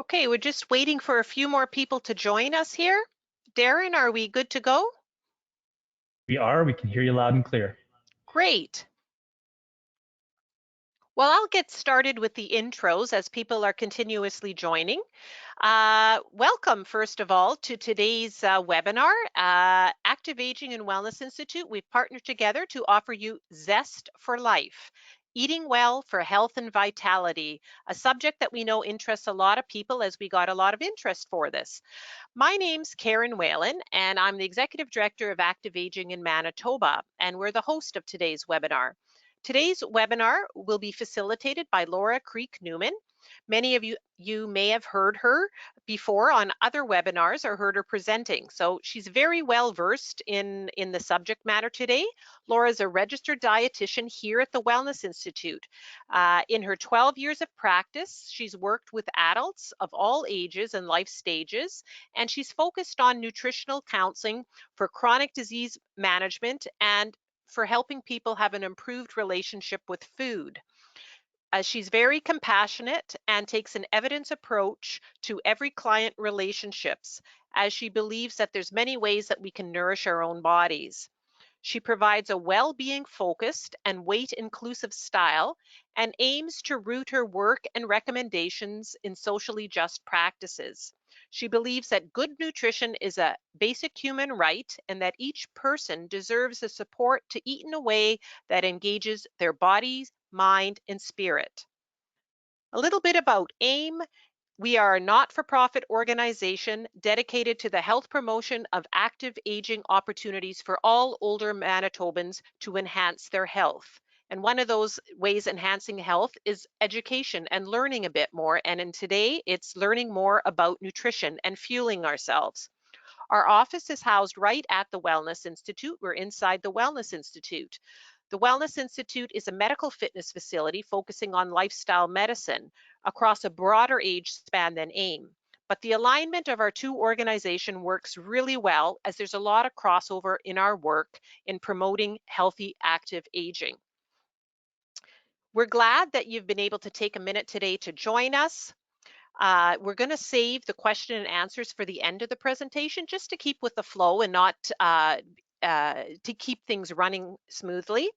Okay, we're just waiting for a few more people to join us here. Darren, are we good to go? We are. We can hear you loud and clear. Great. Well, I'll get started with the intros as people are continuously joining. Welcome, first of all, to today's webinar. Active Aging and Wellness Institute, we've partnered together to offer you Zest for Life, eating well for health and vitality, a subject that we know interests a lot of people as we got a lot of interest for this. My name's Karen Whalen, and I'm the Executive Director of Active Aging in Manitoba, and we're the host of today's webinar. Today's webinar will be facilitated by Laura Creek Newman. Many of you may have heard her before on other webinars or heard her presenting. So she's very well versed in the subject matter today. Laura is a registered dietitian here at the Wellness Institute. In her 12 years of practice, she's worked with adults of all ages and life stages, and she's focused on nutritional counseling for chronic disease management and for helping people have an improved relationship with food. She's very compassionate and takes an evidence approach to every client relationships, as she believes that there's many ways that we can nourish our own bodies. She provides a well-being focused and weight-inclusive style and aims to root her work and recommendations in socially just practices. She believes that good nutrition is a basic human right and that each person deserves the support to eat in a way that engages their body, mind, and spirit. A little bit about AIM. We are a not-for-profit organization dedicated to the health promotion of active aging opportunities for all older Manitobans to enhance their health. And one of those ways enhancing health is education and learning a bit more. And in today, it's learning more about nutrition and fueling ourselves. Our office is housed right at the Wellness Institute. We're inside the Wellness Institute. The Wellness Institute is a medical fitness facility focusing on lifestyle medicine across a broader age span than AIM. But the alignment of our two organizations works really well as there's a lot of crossover in our work in promoting healthy, active aging. We're glad that you've been able to take a minute today to join us. We're going to save the question and answers for the end of the presentation just to keep with the flow and not to keep things running smoothly.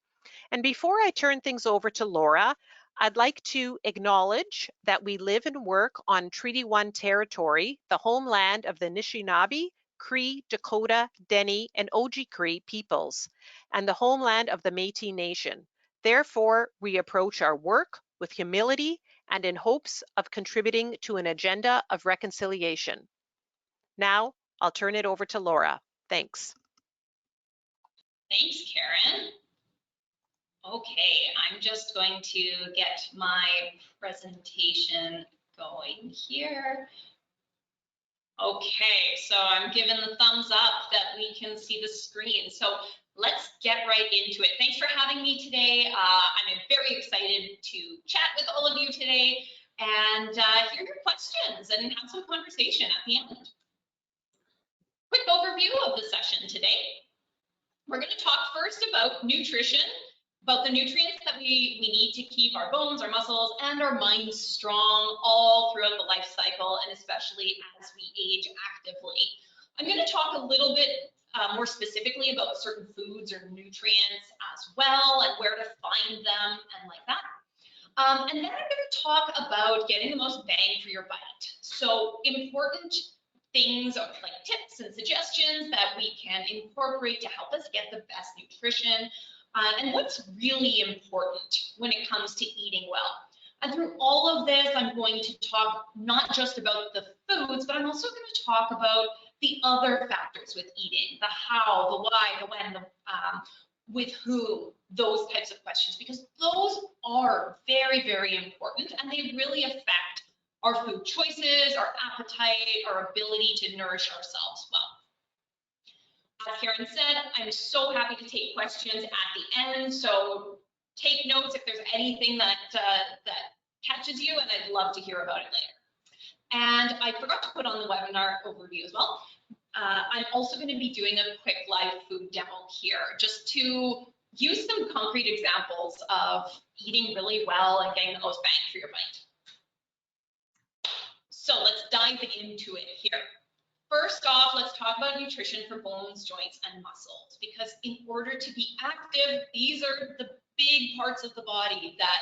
And before I turn things over to Laura, I'd like to acknowledge that we live and work on Treaty 1 territory, the homeland of the Anishinaabe, Cree, Dakota, Dene, and Oji-Cree peoples, and the homeland of the Métis Nation. Therefore, we approach our work with humility and in hopes of contributing to an agenda of reconciliation. Now, I'll turn it over to Laura. Thanks. Thanks, Karen. Okay, I'm just going to get my presentation going here. Okay, so I'm given the thumbs up that we can see the screen. So let's get right into it. Thanks for having me today. I'm very excited to chat with all of you today and hear your questions and have some conversation at the end. Quick overview of the session today. We're going to talk first about nutrition, about the nutrients that we need to keep our bones, our muscles, and our minds strong all throughout the life cycle, and especially as we age actively. I'm going to talk a little bit more specifically about certain foods or nutrients as well, and where to find them, and like that. And then I'm going to talk about getting the most bang for your buck. So important things like tips and suggestions that we can incorporate to help us get the best nutrition, and what's really important when it comes to eating well. And through all of this, I'm going to talk not just about the foods, but I'm also going to talk about the other factors with eating, the how, the why, the when, the with who, those types of questions, because those are very, very important, and they really affect our food choices, our appetite, our ability to nourish ourselves well. As Karen said, I'm so happy to take questions at the end, so take notes if there's anything that catches you, and I'd love to hear about it later. And I forgot to put on the webinar overview as well. I'm also going to be doing a quick live food demo here, just to use some concrete examples of eating really well and getting the most bang for your buck. So let's dive into it here. First off, let's talk about nutrition for bones, joints, and muscles, because in order to be active, these are the big parts of the body that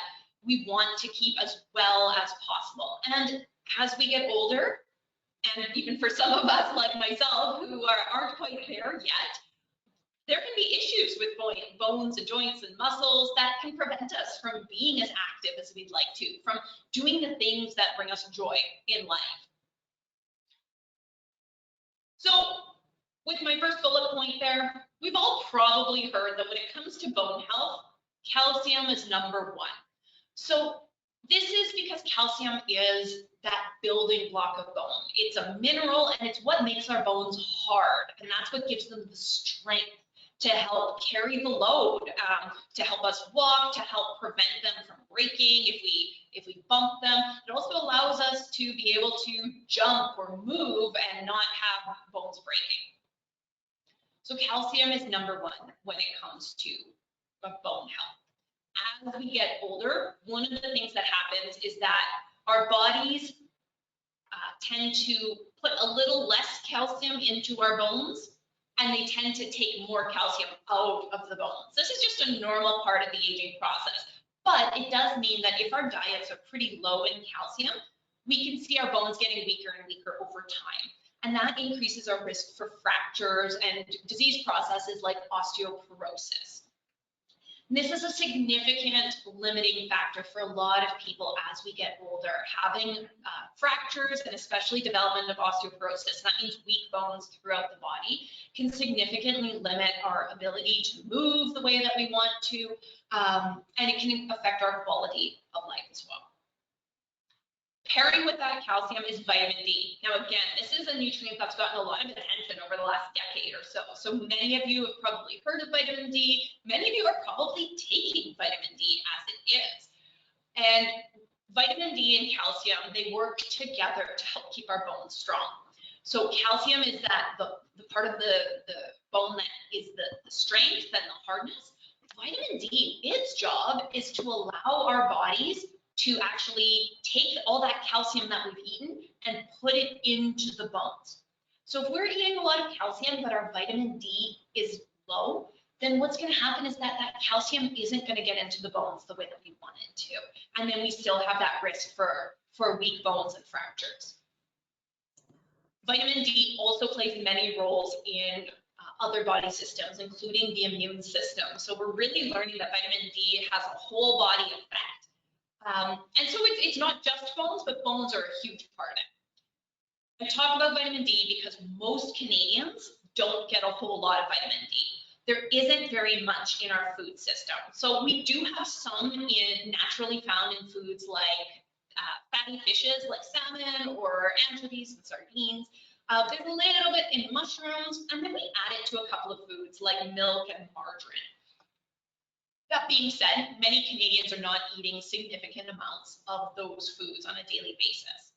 we want to keep as well as possible. And as we get older, and even for some of us like myself who aren't quite there yet, there can be issues with bones and joints and muscles that can prevent us from being as active as we'd like to, from doing the things that bring us joy in life. So with my first bullet point there, we've all probably heard that when it comes to bone health, calcium is number one. So this is because calcium is that building block of bone. It's a mineral and it's what makes our bones hard, and that's what gives them the strength to help carry the load, to help us walk, to help prevent them from breaking if we bump them. It also allows us to be able to jump or move and not have bones breaking. So calcium is number one when it comes to bone health. As we get older, one of the things that happens is that our bodies tend to put a little less calcium into our bones, and they tend to take more calcium out of the bones. This is just a normal part of the aging process, but it does mean that if our diets are pretty low in calcium, we can see our bones getting weaker and weaker over time. And that increases our risk for fractures and disease processes like osteoporosis. This is a significant limiting factor for a lot of people as we get older. Having fractures and especially development of osteoporosis, that means weak bones throughout the body, can significantly limit our ability to move the way that we want to, and it can affect our quality of life as well. Pairing with that calcium is vitamin D. Now, again, this is a nutrient that's gotten a lot of attention over the last decade or so. So many of you have probably heard of vitamin D. Many of you are probably taking vitamin D as it is. And vitamin D and calcium, they work together to help keep our bones strong. So calcium is that the part of the bone that is the strength and the hardness. Vitamin D, its job is to allow our bodies to actually take all that calcium that we've eaten and put it into the bones. So if we're eating a lot of calcium but our vitamin D is low, then what's going to happen is that calcium isn't going to get into the bones the way that we want it to. And then we still have that risk for weak bones and fractures. Vitamin D also plays many roles in other body systems, including the immune system. So we're really learning that vitamin D has a whole body effect. And so it's not just bones, but bones are a huge part of it. I talk about vitamin D because most Canadians don't get a whole lot of vitamin D. There isn't very much in our food system. So we do have some naturally found in foods like fatty fishes like salmon or anchovies and sardines. There's a little bit in mushrooms, and then we add it to a couple of foods like milk and margarine. That being said, many Canadians are not eating significant amounts of those foods on a daily basis.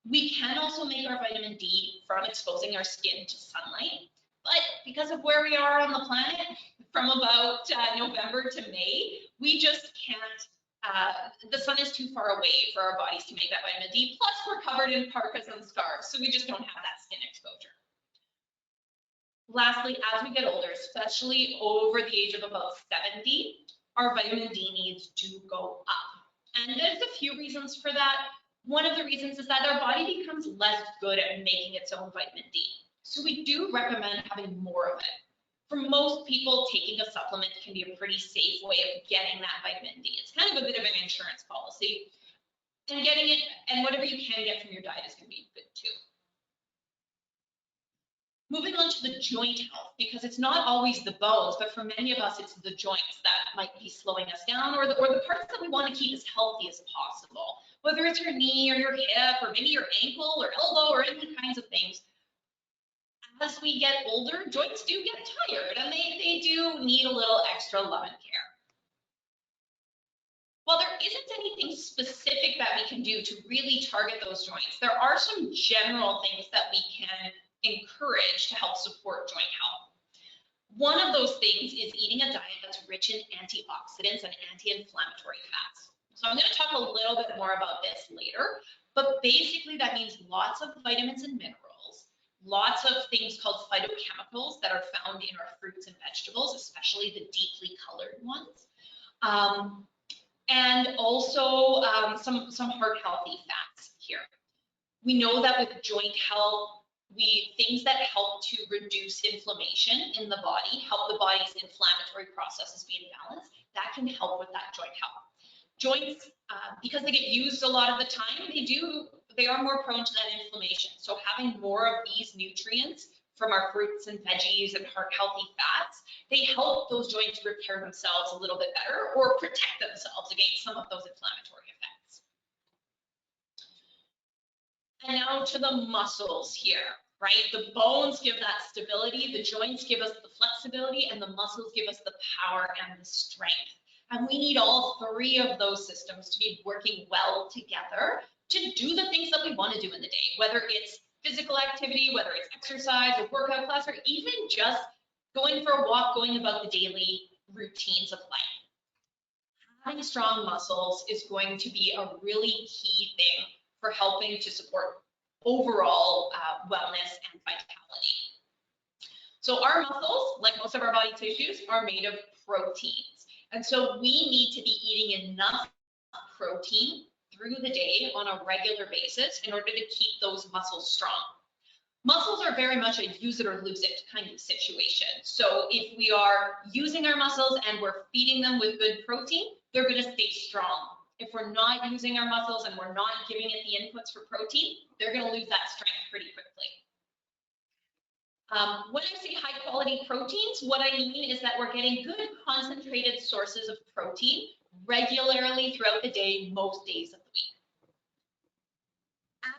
We can also make our vitamin D from exposing our skin to sunlight, but because of where we are on the planet, from about November to May, we just can't, the sun is too far away for our bodies to make that vitamin D, plus we're covered in parkas and scarves, so we just don't have that skin exposure. Lastly, as we get older, especially over the age of about 70, our vitamin D needs do go up. And there's a few reasons for that. One of the reasons is that our body becomes less good at making its own vitamin D. So we do recommend having more of it. For most people, taking a supplement can be a pretty safe way of getting that vitamin D. It's kind of a bit of an insurance policy. And getting it, and whatever you can get from your diet is going to be good too. Moving on to the joint health, because it's not always the bones, but for many of us, it's the joints that might be slowing us down, or the parts that we want to keep as healthy as possible. Whether it's your knee or your hip, or maybe your ankle or elbow, or any kinds of things. As we get older, joints do get tired, and they do need a little extra love and care. While there isn't anything specific that we can do to really target those joints, there are some general things that we can encourage to help support joint health. One of those things is eating a diet that's rich in antioxidants and anti-inflammatory fats. So I'm going to talk a little bit more about this later, But basically that means lots of vitamins and minerals, lots of things called phytochemicals that are found in our fruits and vegetables, especially the deeply colored ones. And also some heart healthy fats here. We know that with joint health, things that help to reduce inflammation in the body, help the body's inflammatory processes be in balance, that can help with that joint health. Joints, because they get used a lot of the time, they are more prone to that inflammation. So having more of these nutrients from our fruits and veggies and heart healthy fats, they help those joints repair themselves a little bit better or protect themselves against some of those inflammatory effects. And now to the muscles here, right? The bones give that stability, the joints give us the flexibility, and the muscles give us the power and the strength. And we need all three of those systems to be working well together to do the things that we want to do in the day, whether it's physical activity, whether it's exercise, a workout class, or even just going for a walk, going about the daily routines of life. Having strong muscles is going to be a really key thing for helping to support overall wellness and vitality. So our muscles, like most of our body tissues, are made of proteins. And so we need to be eating enough protein through the day on a regular basis in order to keep those muscles strong. Muscles are very much a use it or lose it kind of situation. So if we are using our muscles and we're feeding them with good protein, they're going to stay strong. If we're not using our muscles and we're not giving it the inputs for protein, they're going to lose that strength pretty quickly. When I say high quality proteins, what I mean is that we're getting good concentrated sources of protein regularly throughout the day, most days of the week.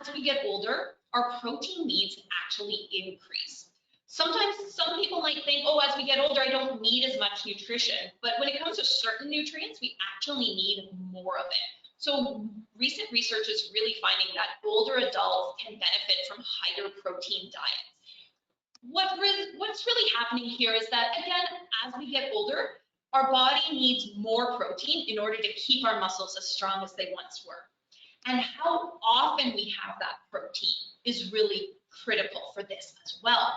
As we get older, our protein needs actually increase. Sometimes some people might think, oh, as we get older, I don't need as much nutrition. But when it comes to certain nutrients, we actually need more of it. So recent research is really finding that older adults can benefit from higher protein diets. What's really happening here is that, again, as we get older, our body needs more protein in order to keep our muscles as strong as they once were. And how often we have that protein is really critical for this as well.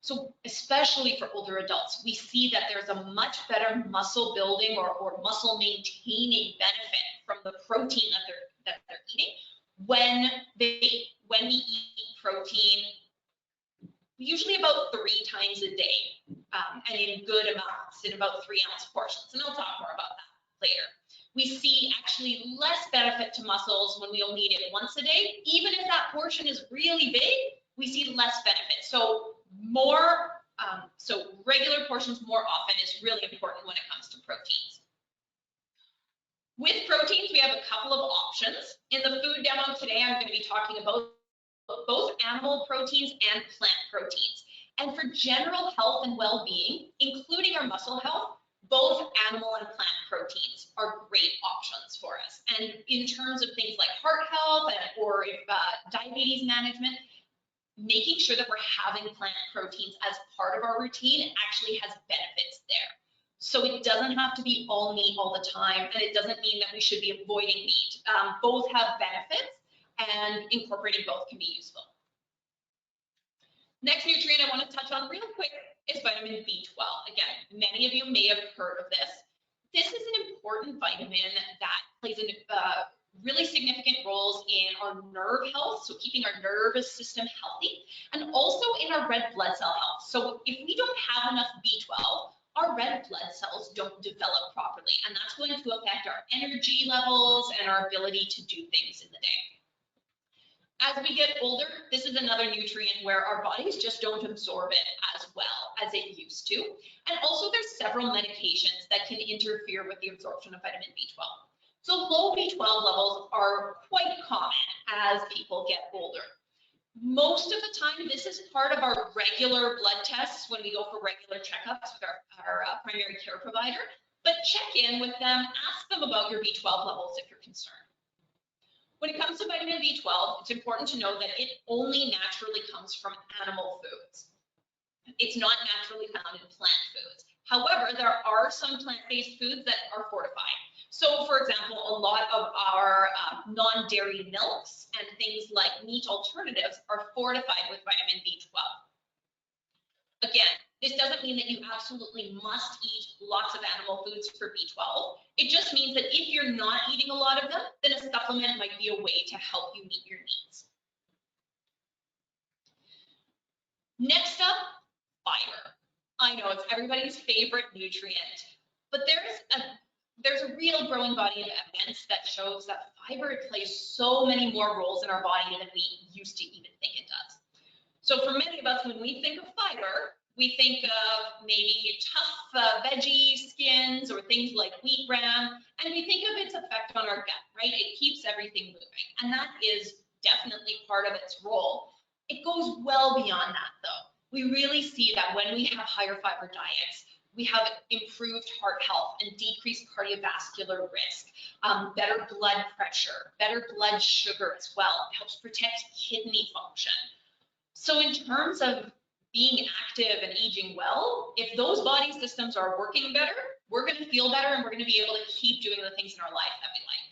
So especially for older adults, we see that there's a much better muscle building or muscle maintaining benefit from the protein that they're eating when we eat protein usually about 3 times a day, and in good amounts, in about 3-ounce portions. And I'll talk more about that later. We see actually less benefit to muscles when we only eat it once a day. Even if that portion is really big, we see less benefit. So regular portions more often is really important when it comes to proteins. With proteins, we have a couple of options. In the food demo today, I'm going to be talking about both animal proteins and plant proteins. And for general health and well-being, including our muscle health, both animal and plant proteins are great options for us. And in terms of things like heart health or diabetes management, making sure that we're having plant proteins as part of our routine actually has benefits there. So it doesn't have to be all meat all the time, and it doesn't mean that we should be avoiding meat. Both have benefits, and incorporating both can be useful. Next nutrient I want to touch on real quick is vitamin B12. Again, many of you may have heard of this. This is an important vitamin that plays really significant roles in our nerve health, so keeping our nervous system healthy, and also in our red blood cell health. So if we don't have enough B12, our red blood cells don't develop properly, and that's going to affect our energy levels and our ability to do things in the day. As we get older, this is another nutrient where our bodies just don't absorb it as well as it used to. And also there's several medications that can interfere with the absorption of vitamin B12. So low B12 levels are quite common as people get older. Most of the time, this is part of our regular blood tests when we go for regular checkups with our primary care provider, but check in with them, ask them about your B12 levels if you're concerned. When it comes to vitamin B12, it's important to know that it only naturally comes from animal foods. It's not naturally found in plant foods. However, there are some plant-based foods that are fortified. So for example, a lot of our non-dairy milks and things like meat alternatives are fortified with vitamin B12. Again, this doesn't mean that you absolutely must eat lots of animal foods for B12. It just means that if you're not eating a lot of them, then a supplement might be a way to help you meet your needs. Next up, fiber. I know it's everybody's favorite nutrient, but there's a real growing body of evidence that shows that fiber plays so many more roles in our body than we used to even think it does. So for many of us, when we think of fiber, we think of maybe tough veggie skins or things like wheat bran, and we think of its effect on our gut, right? It keeps everything moving, and that is definitely part of its role. It goes well beyond that, though. We really see that when we have higher fiber diets, we have improved heart health and decreased cardiovascular risk, better blood pressure, better blood sugar as well. It helps protect kidney function. So in terms of being active and aging well, if those body systems are working better, we're going to feel better and we're going to be able to keep doing the things in our life that we like.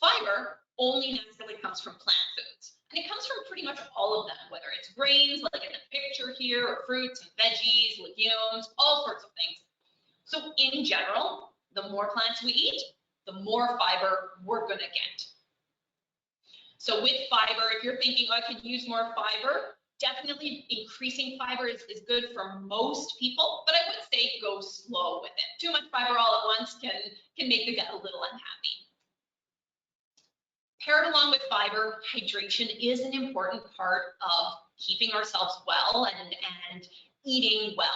Fiber only naturally comes from plant foods. And it comes from pretty much all of them, whether it's grains, like in the picture here, or fruits and veggies, legumes, all sorts of things. So in general, the more plants we eat, the more fiber we're gonna get. So with fiber, if you're thinking, oh, I could use more fiber, definitely increasing fiber is good for most people, but I would say go slow with it. Too much fiber all at once can make the gut a little unhappy. Paired along with fiber, hydration is an important part of keeping ourselves well and eating well.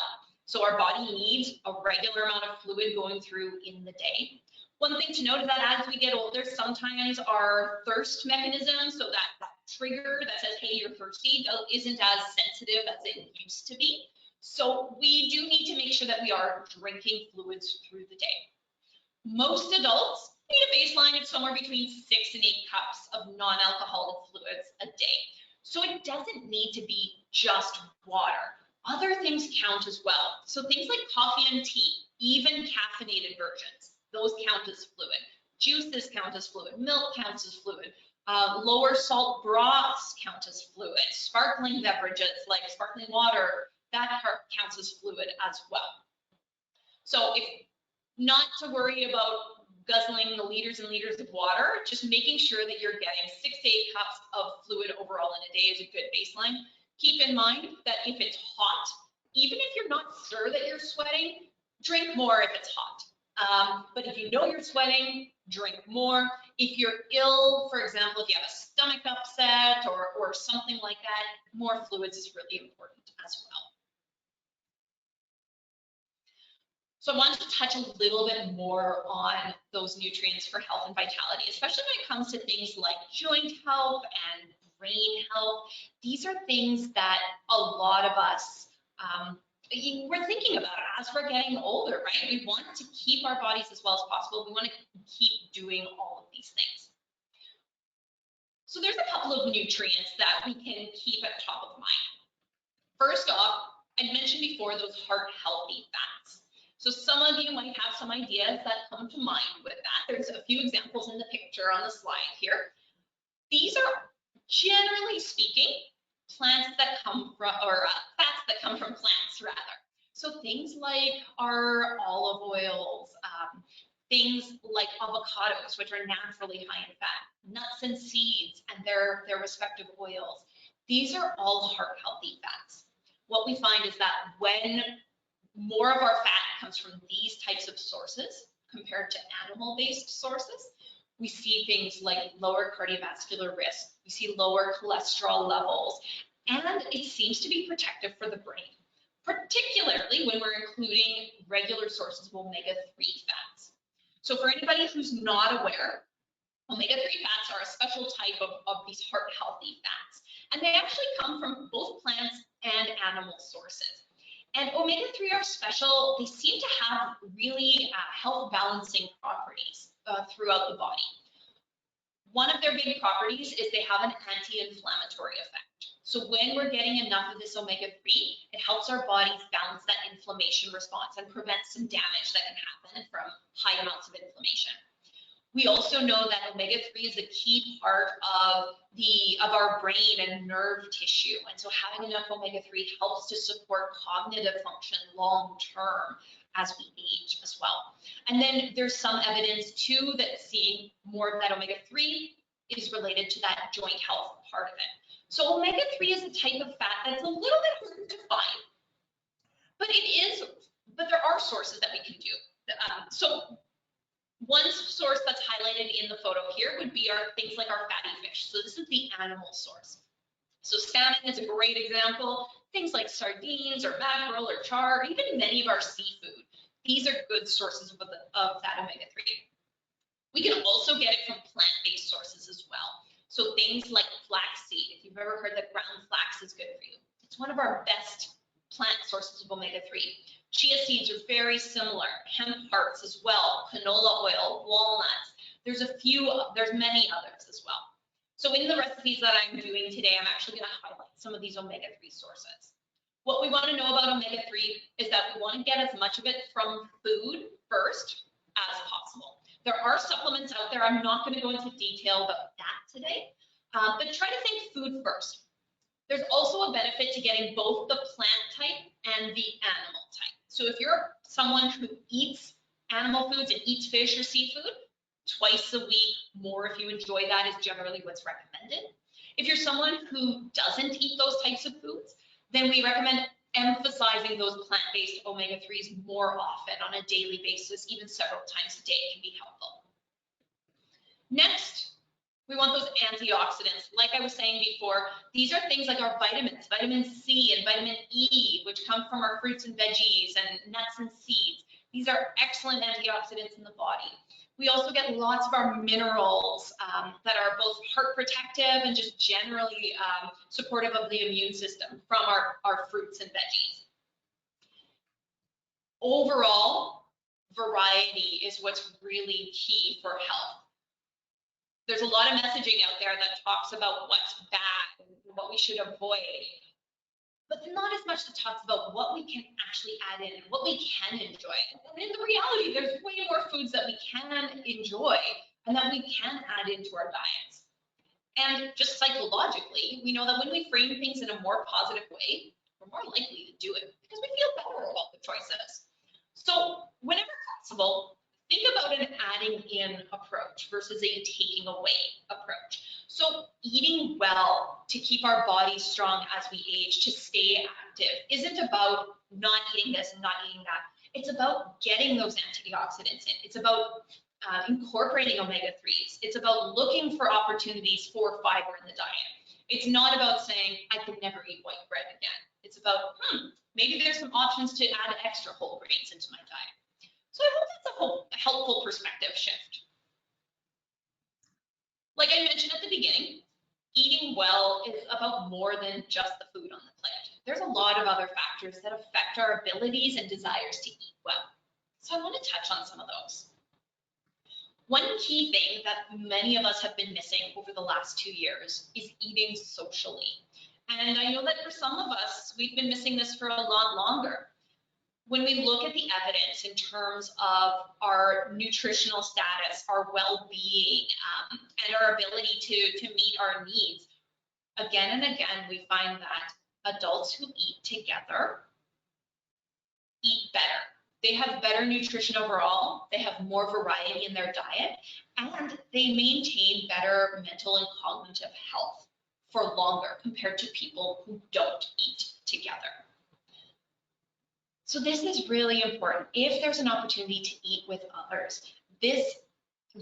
So our body needs a regular amount of fluid going through in the day. One thing to note is that as we get older, sometimes our thirst mechanism, so that trigger that says, hey, you're thirsty, isn't as sensitive as it used to be. So we do need to make sure that we are drinking fluids through the day. Most adults need a baseline of somewhere between 6 and 8 cups of non-alcoholic fluids a day. So it doesn't need to be just water. Other things count as well. So things like coffee and tea, even caffeinated versions, those count as fluid. Juices count as fluid. Milk counts as fluid. Lower salt broths count as fluid. Sparkling beverages like sparkling water, that counts as fluid as well. So if not to worry about guzzling the liters and liters of water, just making sure that you're getting 6 to 8 cups of fluid overall in a day is a good baseline. Keep in mind that if it's hot, even if you're not sure that you're sweating, drink more if it's hot. But if you know you're sweating, drink more. If you're ill, for example, if you have a stomach upset or something like that, more fluids is really important as well. So I wanted to touch a little bit more on those nutrients for health and vitality, especially when it comes to things like joint health and brain health. These are things that a lot of us, we're thinking about as we're getting older, right? We want to keep our bodies as well as possible. We want to keep doing all of these things. So there's a couple of nutrients that we can keep at top of mind. First off, I mentioned before those heart healthy fats. So some of you might have some ideas that come to mind with that. There's a few examples in the picture on the slide here. These are, generally speaking, plants that come from, or fats that come from plants rather. So things like our olive oils, things like avocados, which are naturally high in fat, nuts and seeds and their respective oils. These are all heart healthy fats. What we find is that when more of our fat comes from these types of sources compared to animal-based sources, we see things like lower cardiovascular risk, we see lower cholesterol levels, and it seems to be protective for the brain, particularly when we're including regular sources of omega-3 fats. So for anybody who's not aware, omega-3 fats are a special type of these heart healthy fats, and they actually come from both plants and animal sources. And omega-3 are special. They seem to have really health balancing properties throughout the body. One of their big properties is they have an anti-inflammatory effect. So when we're getting enough of this omega-3, it helps our bodies balance that inflammation response and prevent some damage that can happen from high amounts of inflammation. We also know that omega-3 is a key part of our brain and nerve tissue. And so having enough omega-3 helps to support cognitive function long term as we age as well. And then there's some evidence too that seeing more of that omega-3 is related to that joint health part of it. So omega-3 is a type of fat that's a little bit hard to find, but there are sources that we can do. So one source that's highlighted in the photo here would be things like our fatty fish. So this is the animal source. So salmon is a great example. Things like sardines or mackerel or char, even many of our seafood. These are good sources of that omega-3. We can also get it from plant-based sources as well. So things like flaxseed, if you've ever heard that ground flax is good for you. It's one of our best plant sources of omega-3. Chia seeds are very similar, hemp hearts as well, canola oil, walnuts. There's many others as well. So in the recipes that I'm doing today, I'm actually going to highlight some of these omega-3 sources. What we want to know about omega-3 is that we want to get as much of it from food first as possible. There are supplements out there. I'm not going to go into detail about that today, but try to think food first. There's also a benefit to getting both the plant type and the animal type. So if you're someone who eats animal foods and eats fish or seafood, twice a week, more if you enjoy that, is generally what's recommended. If you're someone who doesn't eat those types of foods, then we recommend emphasizing those plant-based omega-3s more often on a daily basis, even several times a day can be helpful. Next, we want those antioxidants. Like I was saying before, these are things like our vitamins, vitamin C and vitamin E, which come from our fruits and veggies and nuts and seeds. These are excellent antioxidants in the body. We also get lots of our minerals that are both heart protective and just generally supportive of the immune system from our fruits and veggies. Overall, variety is what's really key for health. There's a lot of messaging out there that talks about what's bad and what we should avoid, but not as much that talks about what we can actually add in, what we can enjoy. And in the reality, there's way more foods that we can enjoy and that we can add into our diets. And just psychologically, we know that when we frame things in a more positive way, we're more likely to do it because we feel better about the choices. So whenever possible, think about an adding in approach versus a taking away approach. So eating well to keep our bodies strong as we age, to stay active, isn't about not eating this and not eating that. It's about getting those antioxidants in. It's about incorporating omega-3s. It's about looking for opportunities for fiber in the diet. It's not about saying, I can never eat white bread again. It's about, maybe there's some options to add extra whole grains into my diet. So I hope that's a helpful perspective shift. Like I mentioned at the beginning, eating well is about more than just the food on the plate. There's a lot of other factors that affect our abilities and desires to eat well. So I want to touch on some of those. One key thing that many of us have been missing over the last 2 years is eating socially. And I know that for some of us, we've been missing this for a lot longer. When we look at the evidence in terms of our nutritional status, our well-being, and our ability to meet our needs, again and again, we find that adults who eat together eat better. They have better nutrition overall, they have more variety in their diet, and they maintain better mental and cognitive health for longer compared to people who don't eat together. So this is really important. If there's an opportunity to eat with others, this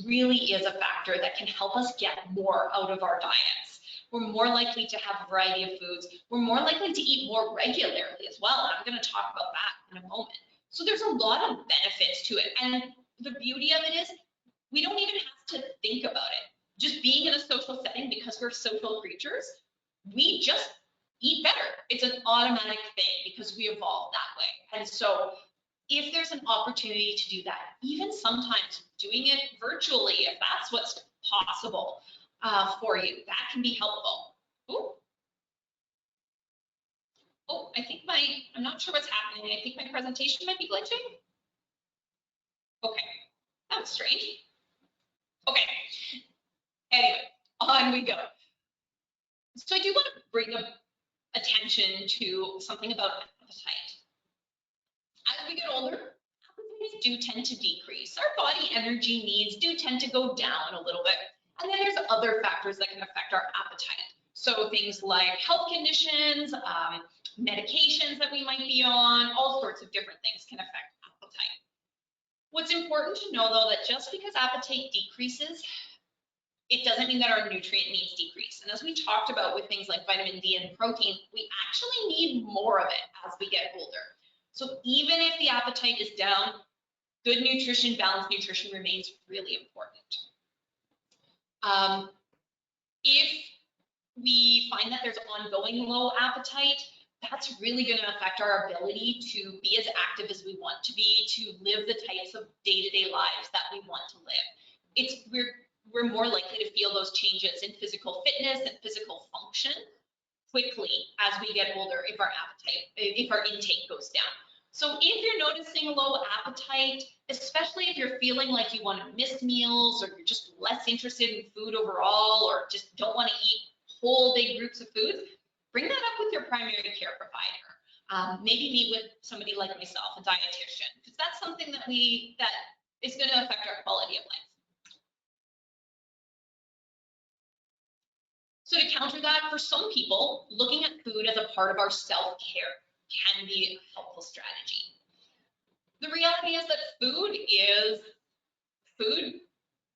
really is a factor that can help us get more out of our diets. We're more likely to have a variety of foods. We're more likely to eat more regularly as well. And I'm going to talk about that in a moment. So there's a lot of benefits to it. And the beauty of it is we don't even have to think about it. Just being in a social setting, because we're social creatures, we just eat better. It's an automatic thing because we evolved that way. And so if there's an opportunity to do that, even sometimes doing it virtually, if that's what's possible for you, that can be helpful. Ooh. I'm not sure what's happening. I think my presentation might be glitching. Okay, that was strange. Okay, anyway, on we go. So I do want to bring attention to something about appetite. As we get older, appetites do tend to decrease. Our body energy needs do tend to go down a little bit. And then there's other factors that can affect our appetite. So things like health conditions, medications that we might be on, all sorts of different things can affect appetite. What's important to know, though, that just because appetite decreases, it doesn't mean that our nutrient needs decrease. And as we talked about with things like vitamin D and protein, we actually need more of it as we get older. So even if the appetite is down, good nutrition, balanced nutrition remains really important. If we find that there's ongoing low appetite, that's really going to affect our ability to be as active as we want to be, to live the types of day-to-day lives that we want to live. We're more likely to feel those changes in physical fitness and physical function quickly as we get older if our intake goes down. So if you're noticing low appetite, especially if you're feeling like you want to miss meals or you're just less interested in food overall or just don't want to eat whole big groups of food, bring that up with your primary care provider. Maybe meet with somebody like myself, a dietitian, because that's something that is going to affect our quality of life. So to counter that, for some people, looking at food as a part of our self-care can be a helpful strategy. The reality is that food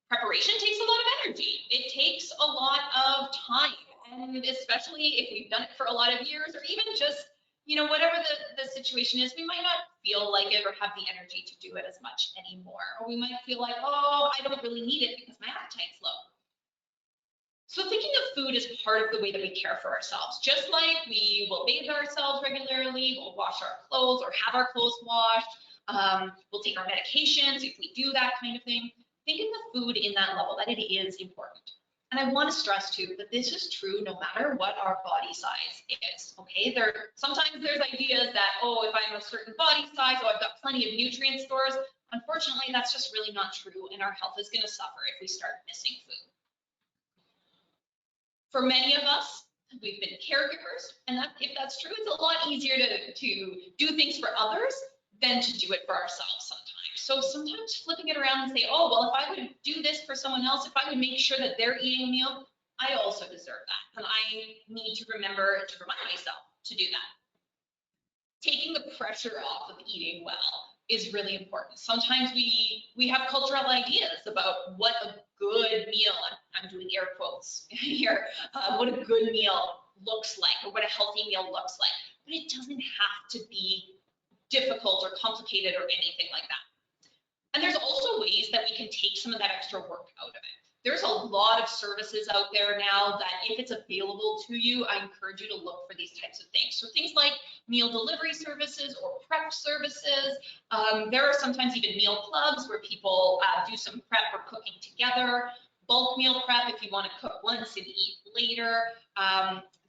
preparation takes a lot of energy. It takes a lot of time, and especially if we've done it for a lot of years, or even just, whatever the situation is, we might not feel like it or have the energy to do it as much anymore. Or we might feel like, oh, I don't really need it because my appetite's low. So thinking of food as part of the way that we care for ourselves, just like we will bathe ourselves regularly, we'll wash our clothes or have our clothes washed, we'll take our medications if we do that kind of thing. Think of the food in that level, that it is important. And I want to stress too that this is true no matter what our body size is, okay? Sometimes there's ideas that, oh, if I'm a certain body size, oh, I've got plenty of nutrient stores. Unfortunately, that's just really not true, and our health is going to suffer if we start missing food. For many of us, we've been caregivers, and if that's true, it's a lot easier to do things for others than to do it for ourselves sometimes. So sometimes flipping it around and say, oh, well, if I would do this for someone else, if I would make sure that they're eating a meal, I also deserve that. And I need to remember to remind myself to do that. Taking the pressure off of eating well is really important. Sometimes we have cultural ideas about what a good meal, I'm doing air quotes here, what a good meal looks like or what a healthy meal looks like. But it doesn't have to be difficult or complicated or anything like that. And there's also ways that we can take some of that extra work out of it. There's a lot of services out there now that if it's available to you, I encourage you to look for these types of things. So things like meal delivery services or prep services. There are sometimes even meal clubs where people do some prep or cooking together. Bulk meal prep if you want to cook once and eat later.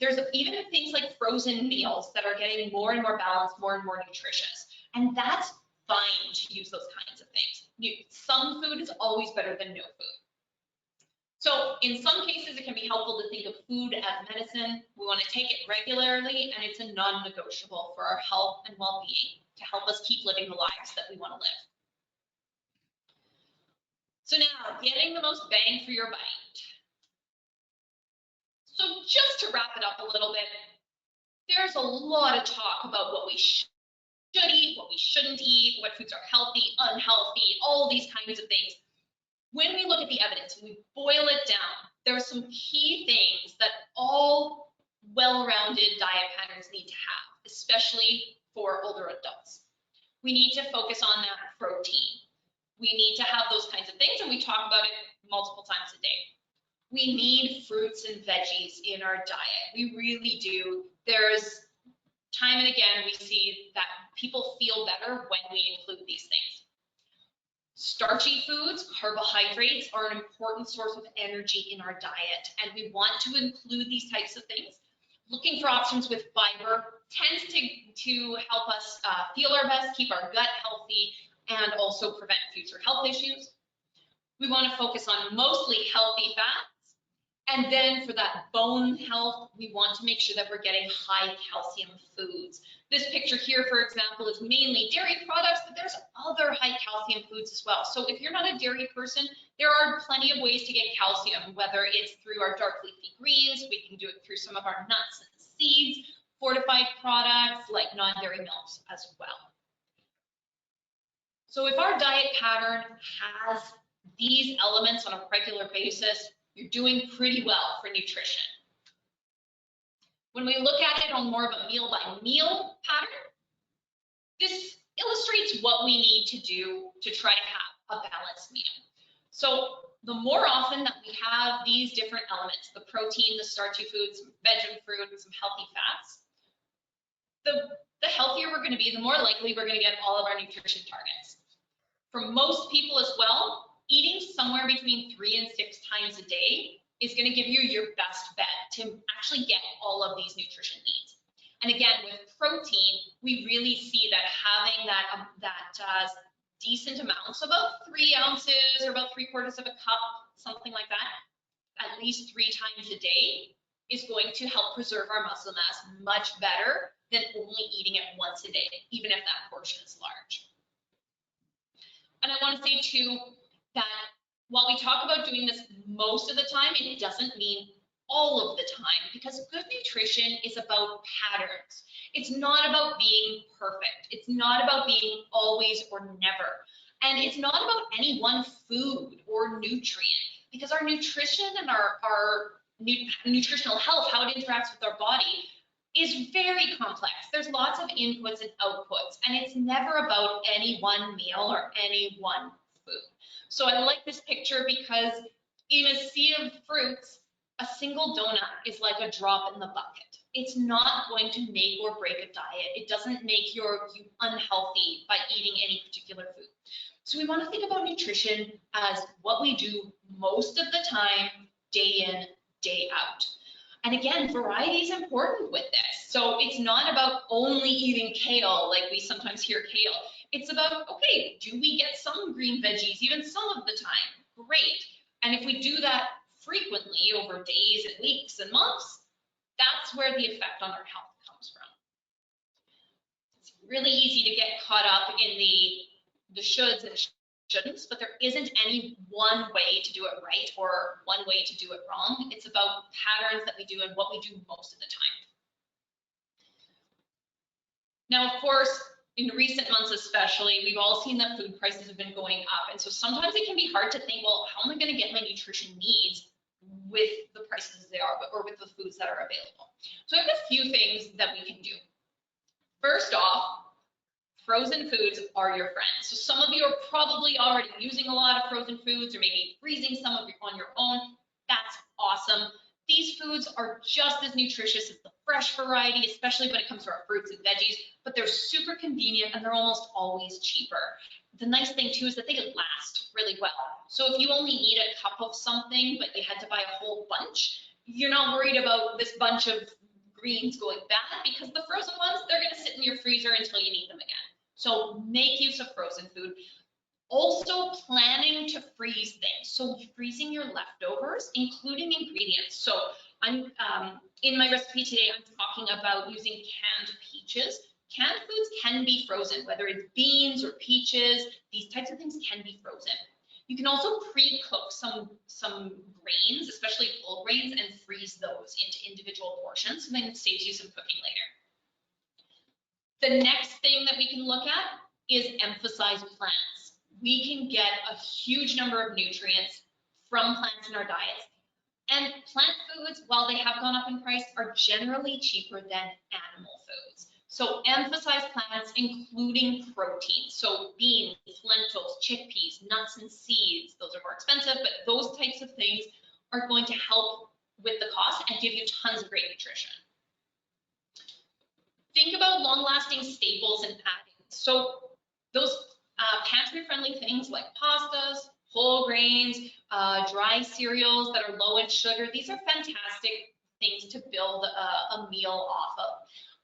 There's even things like frozen meals that are getting more and more balanced, more and more nutritious. And that's fine to use those kinds of things. Some food is always better than no food. So in some cases, it can be helpful to think of food as medicine. We want to take it regularly, and it's a non-negotiable for our health and well-being to help us keep living the lives that we want to live. So now, getting the most bang for your bite. So just to wrap it up a little bit, there's a lot of talk about what we should eat, what we shouldn't eat, what foods are healthy, unhealthy, all these kinds of things. When we look at the evidence and we boil it down, there are some key things that all well-rounded diet patterns need to have, especially for older adults. We need to focus on that protein. We need to have those kinds of things, and we talk about it multiple times a day. We need fruits and veggies in our diet. We really do. There's time and again, we see that people feel better when we include these things. Starchy foods, carbohydrates, are an important source of energy in our diet, and we want to include these types of things. Looking for options with fiber, tends to help us feel our best, keep our gut healthy, and also prevent future health issues. We want to focus on mostly healthy fats. And then for that bone health, we want to make sure that we're getting high calcium foods. This picture here, for example, is mainly dairy products, but there's other high calcium foods as well. So if you're not a dairy person, there are plenty of ways to get calcium, whether it's through our dark leafy greens, we can do it through some of our nuts and seeds, fortified products like non-dairy milks as well. So if our diet pattern has these elements on a regular basis, you're doing pretty well for nutrition. When we look at it on more of a meal by meal pattern, this illustrates what we need to do to try to have a balanced meal. So the more often that we have these different elements, the protein, the starchy foods, some veg and fruit, and some healthy fats, the healthier we're going to be, the more likely we're going to get all of our nutrition targets. For most people as well, eating somewhere between 3 and 6 times a day is going to give you your best bet to actually get all of these nutrition needs. And again, with protein, we really see that having that decent amounts, so about 3 ounces or about 3/4 of a cup, something like that, at least 3 times a day, is going to help preserve our muscle mass much better than only eating it once a day, even if that portion is large. And I want to say too that while we talk about doing this most of the time, it doesn't mean all of the time, because good nutrition is about patterns. It's not about being perfect. It's not about being always or never. And it's not about any one food or nutrient, because our nutrition and our nutritional health, how it interacts with our body, is very complex. There's lots of inputs and outputs, and it's never about any one meal or any one food. So I like this picture because in a sea of fruits, a single donut is like a drop in the bucket. It's not going to make or break a diet. It doesn't make you unhealthy by eating any particular food. So we want to think about nutrition as what we do most of the time, day in, day out. And again, variety is important with this. So it's not about only eating kale, like we sometimes hear kale. It's about, okay, do we get some green veggies even some of the time? Great. And if we do that frequently over days and weeks and months, that's where the effect on our health comes from. It's really easy to get caught up in the shoulds and shouldn'ts, but there isn't any one way to do it right or one way to do it wrong. It's about patterns that we do and what we do most of the time. Now, of course, in recent months especially, we've all seen that food prices have been going up. And so sometimes it can be hard to think, well, how am I going to get my nutrition needs with the prices as they are, or with the foods that are available? So I have a few things that we can do. First off, frozen foods are your friends. So some of you are probably already using a lot of frozen foods, or maybe freezing some of on your own. That's awesome. These foods are just as nutritious as the fresh variety, especially when it comes to our fruits and veggies, but they're super convenient and they're almost always cheaper. The nice thing too is that they last really well. So if you only need a cup of something, but you had to buy a whole bunch, you're not worried about this bunch of greens going bad, because the frozen ones, they're going to sit in your freezer until you need them again. So make use of frozen food. Also planning to freeze things. So freezing your leftovers, including ingredients. So I'm in my recipe today, I'm talking about using canned peaches. Canned foods can be frozen, whether it's beans or peaches, these types of things can be frozen. You can also pre-cook some grains, especially whole grains, and freeze those into individual portions, so then it saves you some cooking later. The next thing that we can look at is emphasize plants. We can get a huge number of nutrients from plants in our diets. And plant foods, while they have gone up in price, are generally cheaper than animal foods. So emphasize plants, including protein. So beans, lentils, chickpeas, nuts and seeds, those are more expensive, but those types of things are going to help with the cost and give you tons of great nutrition. Think about long-lasting staples and adding. So those pantry-friendly things like pastas, whole grains, dry cereals that are low in sugar, these are fantastic things to build a meal off of.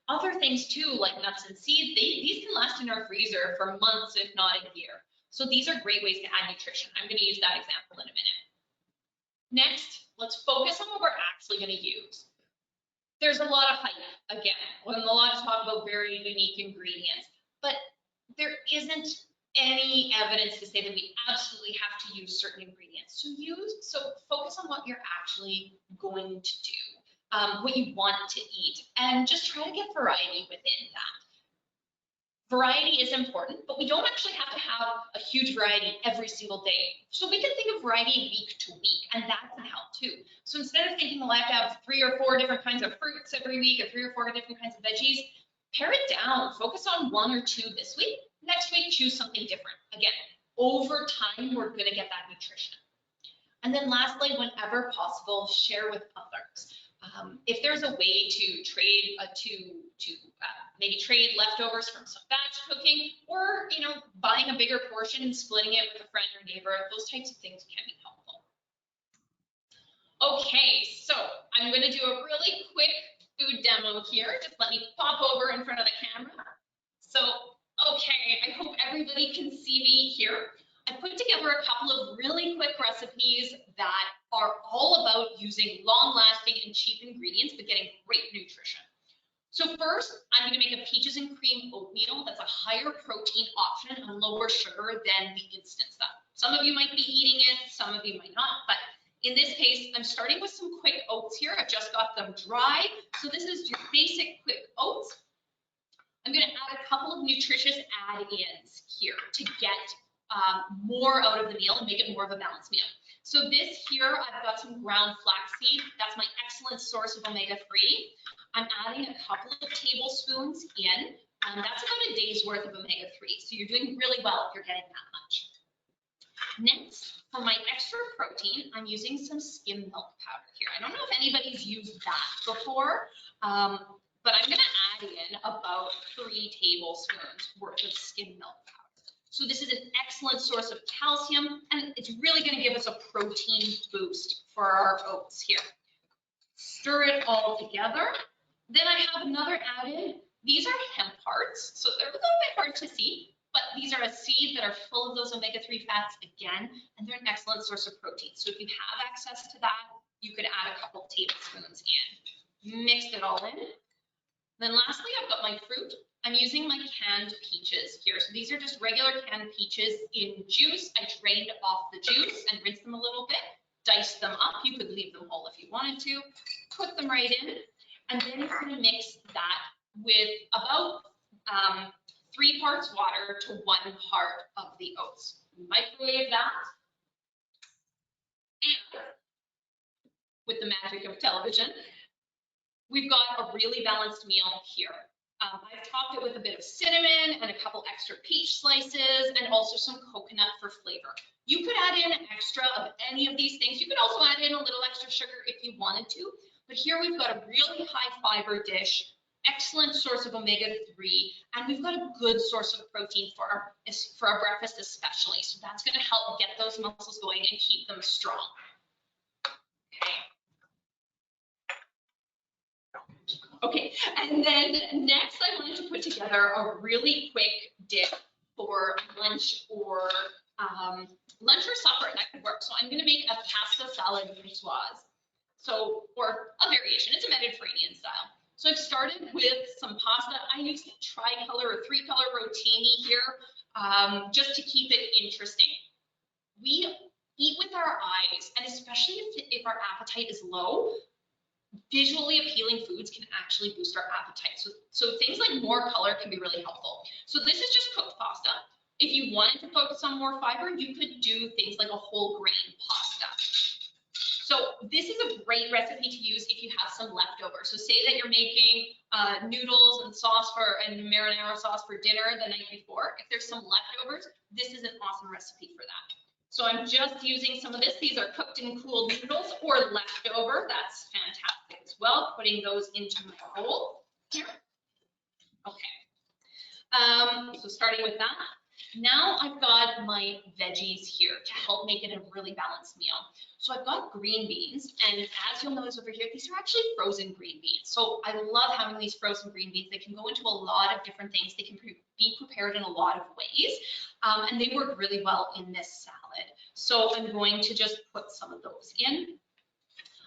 Other things too, like nuts and seeds, these can last in our freezer for months, if not a year. So these are great ways to add nutrition. I'm going to use that example in a minute. Next, let's focus on what we're actually going to use. There's a lot of hype, again, and a lot of talk about very unique ingredients, but there isn't any evidence to say that we absolutely have to use certain ingredients. So focus on what you're actually going to do, what you want to eat, and just try to get variety within that. Variety is important, but we don't actually have to have a huge variety every single day. So we can think of variety week to week, and that can help too. So instead of thinking, well, I have to have 3 or 4 different kinds of fruits every week, or 3 or 4 different kinds of veggies, pare it down, focus on 1 or 2 this week. Next week, choose something different. Again, over time, we're gonna get that nutrition. And then lastly, whenever possible, share with others. If there's a way to trade, maybe trade leftovers from some batch cooking, or buying a bigger portion and splitting it with a friend or neighbor, those types of things can be helpful. Okay, so I'm going to do a really quick food demo here. Just let me pop over in front of the camera. So, okay, I hope everybody can see me here. I put together a couple of really quick recipes that are all about using long-lasting and cheap ingredients, but getting great nutrition. So first, I'm going to make a peaches and cream oatmeal that's a higher protein option and lower sugar than the instant stuff. Some of you might be eating it, some of you might not, but in this case, I'm starting with some quick oats here. I've just got them dry. So this is your basic quick oats. I'm going to add a couple of nutritious add-ins here to get more out of the meal and make it more of a balanced meal. So this here, I've got some ground flaxseed. That's my excellent source of omega-3. I'm adding a couple of tablespoons in. That's about a day's worth of omega-3. So you're doing really well if you're getting that much. Next, for my extra protein, I'm using some skim milk powder here. I don't know if anybody's used that before, but I'm going to add in about 3 tablespoons worth of skim milk powder. So this is an excellent source of calcium, and it's really going to give us a protein boost for our oats here. Stir it all together. Then I have another add-in. These are hemp hearts, so they're a little bit hard to see, but these are a seed that are full of those omega-3 fats again, and they're an excellent source of protein. So if you have access to that, you could add a couple tablespoons in. Mix it all in. Then lastly, I've got my fruit. I'm using my canned peaches here. So these are just regular canned peaches in juice. I drained off the juice and rinsed them a little bit, diced them up. You could leave them whole if you wanted to. Put them right in, and then you're going to mix that with about 3 parts water to 1 part of the oats. Microwave that. And with the magic of television, we've got a really balanced meal here. I've topped it with a bit of cinnamon and a couple extra peach slices and also some coconut for flavor. You could add in extra of any of these things. You could also add in a little extra sugar if you wanted to, but here we've got a really high fiber dish, excellent source of omega-3, and we've got a good source of protein for our breakfast especially. So that's going to help get those muscles going and keep them strong. Okay, and then next I wanted to put together a really quick dip for lunch or supper. That could work. So I'm going to make a pasta salad niçoise. So, or a variation. It's a Mediterranean style. So I've started with some pasta. I use tricolor or 3-color rotini here, just to keep it interesting. We eat with our eyes, and especially if our appetite is low, visually appealing foods can actually boost our appetite. So things like more color can be really helpful. So this is just cooked pasta. If you wanted to focus on more fiber, you could do things like a whole grain pasta. So this is a great recipe to use if you have some leftovers. So say that you're making noodles and marinara sauce for dinner the night before. If there's some leftovers, this is an awesome recipe for that. So I'm just using some of this. These are cooked and cooled noodles or leftover. That's fantastic as well. Putting those into my bowl here. Okay. So starting with that. Now I've got my veggies here to help make it a really balanced meal. So I've got green beans, and as you'll notice over here, these are actually frozen green beans. So I love having these frozen green beans. They can go into a lot of different things. They can be prepared in a lot of ways, and they work really well in this salad. So I'm going to just put some of those in.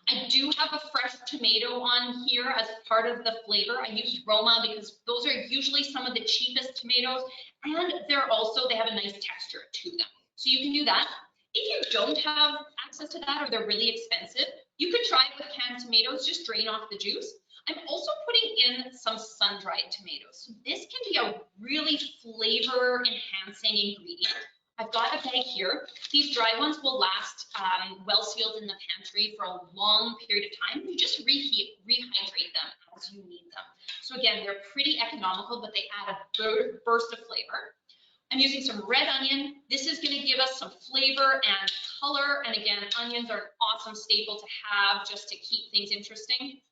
I do have a fresh tomato on here as part of the flavor. I used Roma because those are usually some of the cheapest tomatoes, and they have a nice texture to them. So you can do that. If you don't have access to that or they're really expensive, you could try it with canned tomatoes, just drain off the juice. I'm also putting in some sun-dried tomatoes. So this can be a really flavor-enhancing ingredient. I've got a bag here. These dry ones will last well sealed in the pantry for a long period of time. You just rehydrate them as you need them. So again, they're pretty economical, but they add a burst of flavor. I'm using some red onion. This is going to give us some flavor and color. And again, onions are an awesome staple to have just to keep things interesting.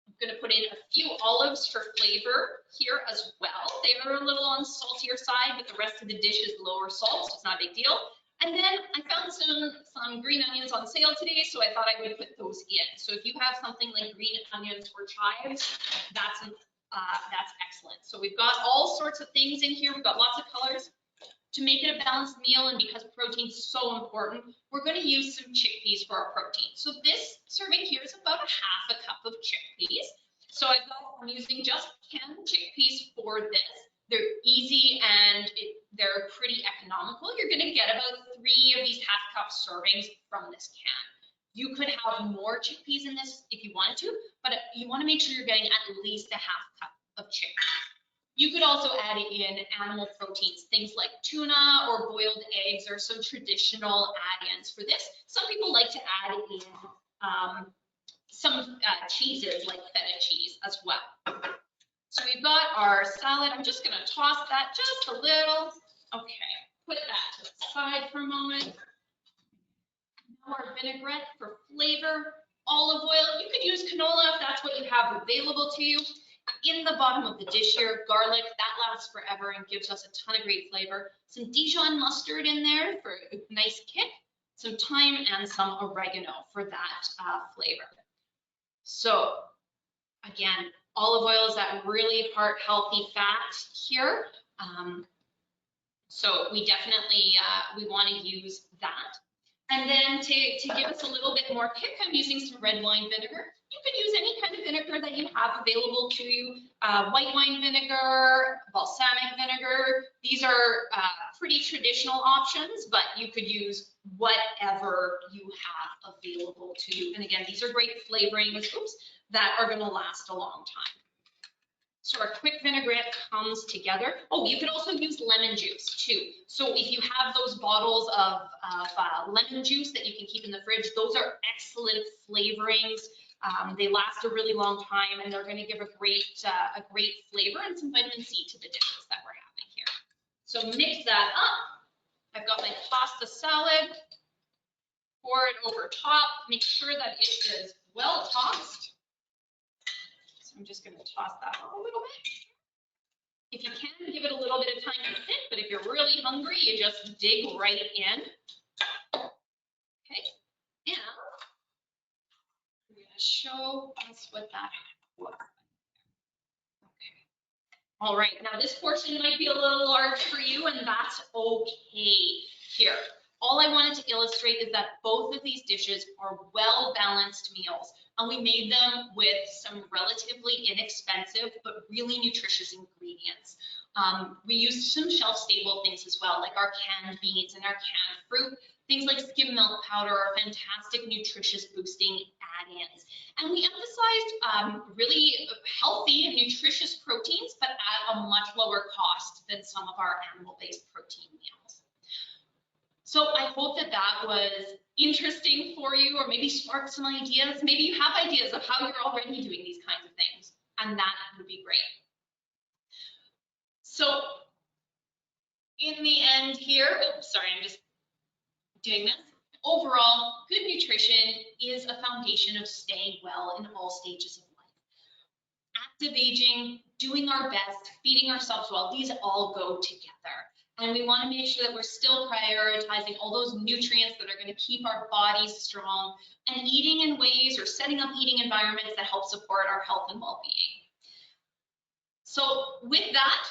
I'm going to put in a few olives for flavor here as well. They are a little on the saltier side, but the rest of the dish is lower salt, so it's not a big deal. And then I found some green onions on sale today, so I thought I would put those in. So if you have something like green onions or chives, that's excellent. So we've got all sorts of things in here. We've got lots of colors. To make it a balanced meal, and because protein is so important, we're going to use some chickpeas for our protein. So this serving here is about a half a cup of chickpeas. So I'm using just canned chickpeas for this. They're easy and they're pretty economical. You're going to get about 3 of these half-cup servings from this can. You could have more chickpeas in this if you wanted to, but you want to make sure you're getting at least a half cup of chickpeas. You could also add in animal proteins, things like tuna or boiled eggs are some traditional add-ins for this. Some people like to add in some cheeses like feta cheese as well. So we've got our salad. I'm just going to toss that just a little. Okay, put that to the side for a moment. Now our vinaigrette for flavor, olive oil. You could use canola if that's what you have available to you. In the bottom of the dish here, garlic, that lasts forever and gives us a ton of great flavor. Some Dijon mustard in there for a nice kick, some thyme and some oregano for that flavor. So again, olive oil is that really heart-healthy fat here. So we definitely, we want to use that. And then to give us a little bit more kick, I'm using some red wine vinegar. You can use any kind of vinegar that you have available to you. White wine vinegar, balsamic vinegar. These are pretty traditional options, but you could use whatever you have available to you. And again, these are great flavorings that are going to last a long time. So our quick vinaigrette comes together. Oh, you could also use lemon juice too. So if you have those bottles of lemon juice that you can keep in the fridge, those are excellent flavorings. They last a really long time, and they're going to give a great flavor and some vitamin C to the dishes that we're having here. So mix that up. I've got my pasta salad. Pour it over top. Make sure that it is well tossed. I'm just going to toss that a little bit. If you can, give it a little bit of time to sit, but if you're really hungry, you just dig right in. Okay, and I'm going to show us what that looks like. Okay. All right, now this portion might be a little large for you, and that's okay here. All I wanted to illustrate is that both of these dishes are well-balanced meals, and we made them with some relatively inexpensive but really nutritious ingredients. We used some shelf-stable things as well, like our canned beans and our canned fruit. Things like skim milk powder are fantastic nutritious boosting add-ins. And we emphasized really healthy and nutritious proteins, but at a much lower cost than some of our animal-based protein meals. So I hope that that was interesting for you, or maybe sparked some ideas. Maybe you have ideas of how you're already doing these kinds of things, and that would be great. So in the end here, oops, sorry, I'm just doing this. Overall, good nutrition is a foundation of staying well in all stages of life. Active aging, doing our best, feeding ourselves well, these all go together. And we want to make sure that we're still prioritizing all those nutrients that are going to keep our bodies strong and eating in ways or setting up eating environments that help support our health and well-being. So with that,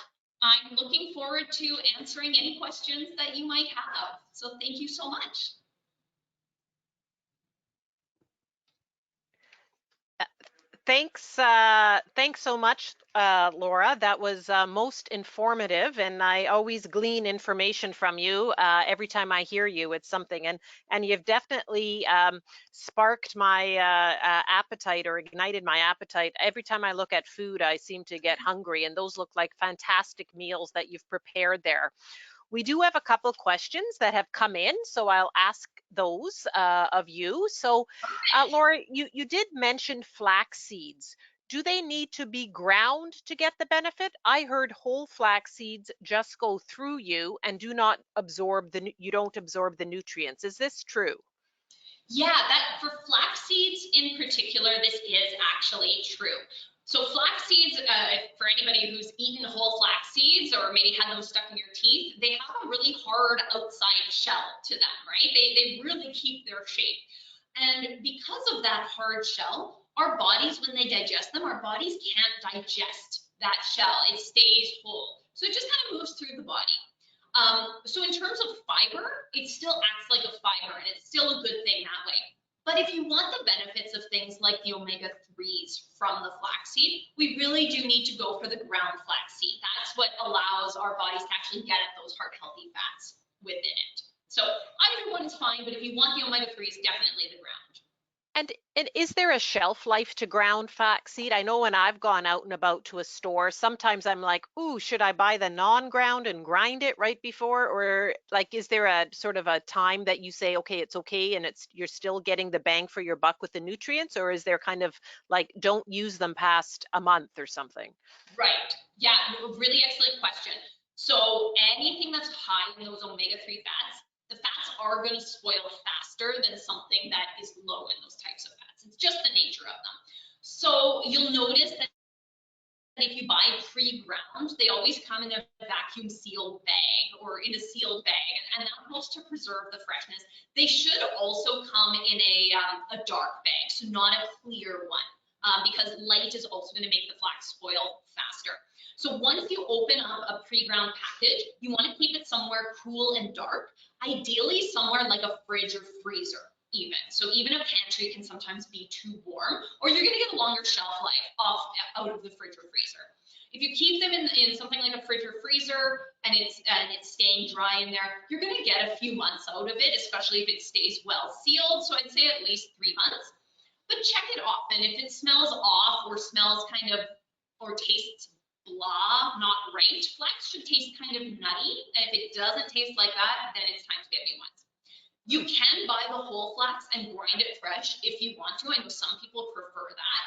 I'm looking forward to answering any questions that you might have. So thank you so much. Thanks so much, Laura. That was most informative, and I always glean information from you every time I hear you. It's something, and you've definitely sparked my appetite or ignited my appetite. Every time I look at food, I seem to get hungry, and those look like fantastic meals that you've prepared there. We do have a couple questions that have come in, so I'll ask those of you. So, Laura, you did mention flax seeds. Do they need to be ground to get the benefit? I heard whole flax seeds just go through you and do not absorb you don't absorb the nutrients. Is this true? Yeah, that for flax seeds in particular, this is actually true. So flax seeds, for anybody who's eaten whole flax seeds or maybe had them stuck in your teeth, they have a really hard outside shell to them, right? They really keep their shape. And because of that hard shell, our bodies, when they digest them, our bodies can't digest that shell. It stays whole. So it just kind of moves through the body. So in terms of fiber, it still acts like a fiber and it's still a good thing that way. But if you want the benefits of things like the omega-3s from the flaxseed, we really do need to go for the ground flaxseed. That's what allows our bodies to actually get at those heart healthy fats within it. So either one is fine, but if you want the omega-3s, definitely the ground. And is there a shelf life to ground flaxseed? I know when I've gone out and about to a store, sometimes I'm like, ooh, should I buy the non-ground and grind it right before? Or like, is there a sort of a time that you say, okay, it's okay, and you're still getting the bang for your buck with the nutrients? Or is there kind of like, don't use them past a month or something? Right. Yeah, really excellent question. So anything that's high in those omega-3 fats, the fats are going to spoil faster than something that is low in those types of fats. It's just the nature of them. So you'll notice that if you buy pre-ground, they always come in a vacuum sealed bag or in a sealed bag, and that helps to preserve the freshness. They should also come in a dark bag, so not a clear one, because light is also going to make the flax spoil faster. So once you open up a pre-ground package, you want to keep it somewhere cool and dark, ideally somewhere like a fridge or freezer. So even a pantry can sometimes be too warm, or you're going to get a longer shelf life out of the fridge or freezer. If you keep them in something like a fridge or freezer and it's staying dry in there, you're going to get a few months out of it, especially if it stays well sealed. So I'd say at least 3 months. But check it often. If it smells off or smells kind of or tastes blah, not right, flax should taste kind of nutty. And if it doesn't taste like that, then it's time to get new ones. You can buy the whole flax and grind it fresh if you want to. I know some people prefer that.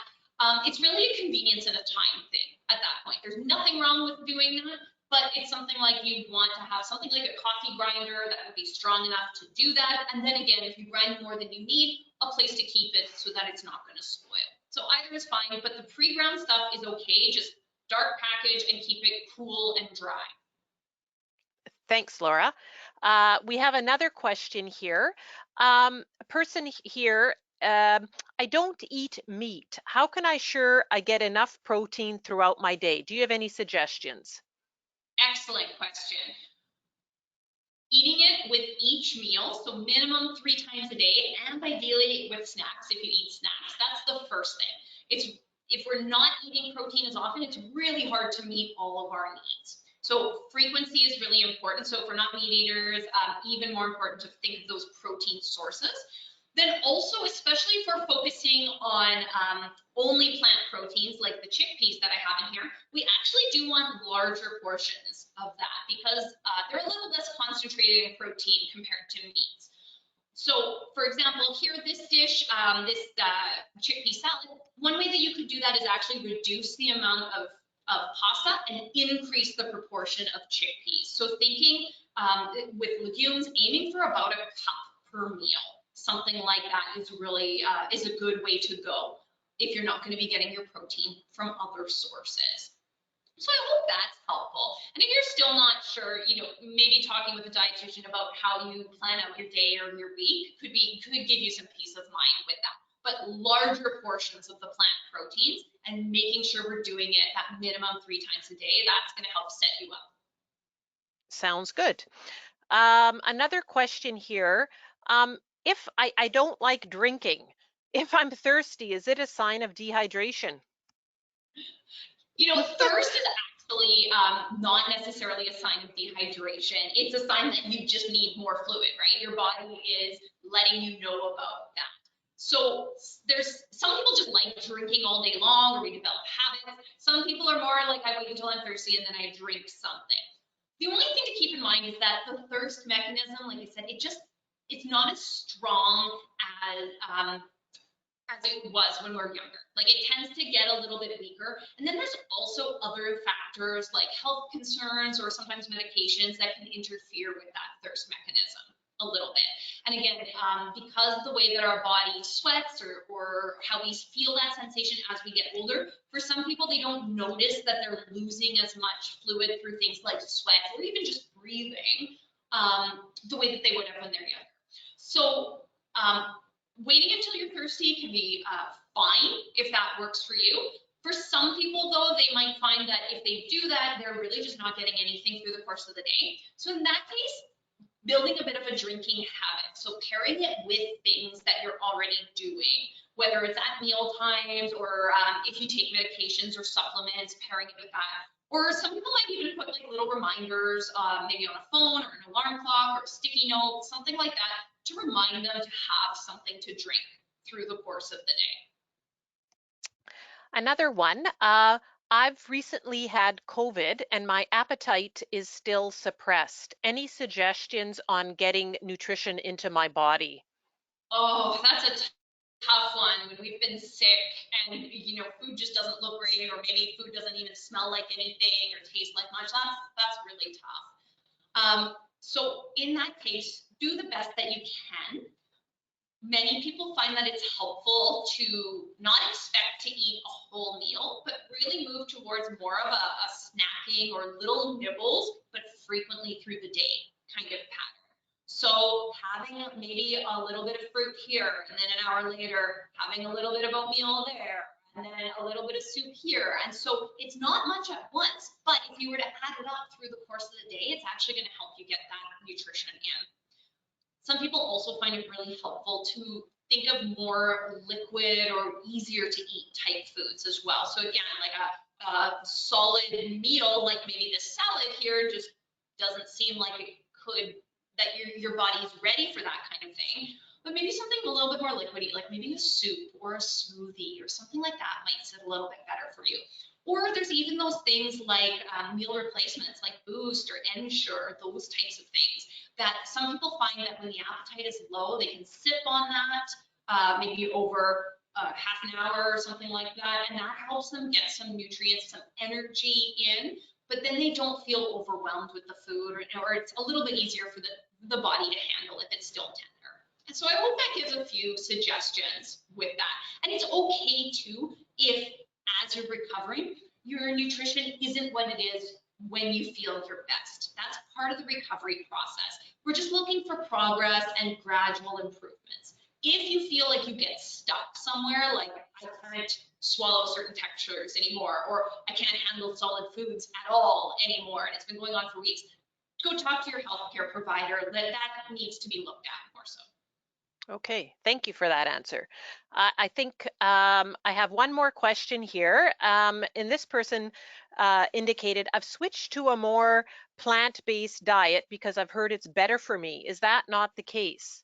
It's really a convenience and a time thing at that point. There's nothing wrong with doing that, but it's something like you'd want to have something like a coffee grinder that would be strong enough to do that. And then again, if you grind more than you need, a place to keep it so that it's not going to spoil. So either is fine, but the pre-ground stuff is okay. Just dark package and keep it cool and dry. Thanks, Laura. We have another question here. A person here, I don't eat meat. How can I ensure I get enough protein throughout my day? Do you have any suggestions? Excellent question. Eating it with each meal, so minimum 3 times a day, and ideally with snacks if you eat snacks. That's the first thing. If we're not eating protein as often, it's really hard to meet all of our needs. So frequency is really important. So if we're not meat eaters, even more important to think of those protein sources. Then also, especially if we're focusing on only plant proteins like the chickpeas that I have in here, we actually do want larger portions of that because they're a little less concentrated in protein compared to meats. So for example, here this dish, this chickpea salad, one way that you could do that is actually reduce the amount of pasta and increase the proportion of chickpeas. So thinking with legumes, aiming for about a cup per meal. Something like that is really is a good way to go if you're not going to be getting your protein from other sources. So I hope that's helpful. And if you're still not sure, maybe talking with a dietitian about how you plan out your day or your week could give you some peace of mind with that. But larger portions of the plant proteins and making sure we're doing it at minimum 3 times a day, that's going to help set you up. Sounds good. Another question here. If I don't like drinking, if I'm thirsty, is it a sign of dehydration? Thirst is actually not necessarily a sign of dehydration. It's a sign that you just need more fluid, right? Your body is letting you know about that. So there's some people just like drinking all day long, or we develop habits. Some people are more like, I wait until I'm thirsty and then I drink something. The only thing to keep in mind is that the thirst mechanism, like I said, it's not as strong as it was when we're younger. Like, it tends to get a little bit weaker. And then there's also other factors like health concerns or sometimes medications that can interfere with that thirst mechanism a little bit. And again, because the way that our body sweats or how we feel that sensation as we get older, for some people, they don't notice that they're losing as much fluid through things like sweat or even just breathing the way that they would have when they're younger. So waiting until you're thirsty can be fine if that works for you. For some people, though, they might find that if they do that, they're really just not getting anything through the course of the day. So in that case, building a bit of a drinking habit. So pairing it with things that you're already doing, whether it's at meal times or if you take medications or supplements, pairing it with that. Or some people might even put like little reminders, maybe on a phone or an alarm clock or a sticky note, something like that, to remind them to have something to drink through the course of the day. Another one, I've recently had COVID and my appetite is still suppressed. Any suggestions on getting nutrition into my body? Oh, that's a tough one when we've been sick and food just doesn't look great, or maybe food doesn't even smell like anything or taste like much. That's really tough. So in that case, do the best that you can. Many people find that it's helpful to not expect to eat a whole meal, but really move towards more of a snacking or little nibbles, but frequently through the day kind of pattern. So having maybe a little bit of fruit here, and then an hour later, having a little bit of oatmeal there, and then a little bit of soup here. And so it's not much at once, but if you were to add it up through the course of the day, it's actually going to help you get that nutrition in. Some people also find it really helpful to think of more liquid or easier to eat type foods as well. So again, like a solid meal, like maybe this salad here, just doesn't seem like it could, that your body's ready for that kind of thing. But maybe something a little bit more liquidy, like maybe a soup or a smoothie or something like that might sit a little bit better for you. Or there's even those things like meal replacements like Boost or Ensure, those types of things that some people find that when the appetite is low, they can sip on that maybe over half an hour or something like that, and that helps them get some nutrients, some energy in, but then they don't feel overwhelmed with the food, or it's a little bit easier for the body to handle if it's still tender. And so I hope that gives a few suggestions with that. And it's okay too if, as you're recovering, your nutrition isn't what it is when you feel your best. That's part of the recovery process. We're just looking for progress and gradual improvements. If you feel like you get stuck somewhere, like I can't swallow certain textures anymore, or I can't handle solid foods at all anymore, and it's been going on for weeks, go talk to your healthcare provider. That needs to be looked at more so. Okay, thank you for that answer. I think I have one more question here. And this person indicated, I've switched to a more plant-based diet because I've heard it's better for me. Is that not the case?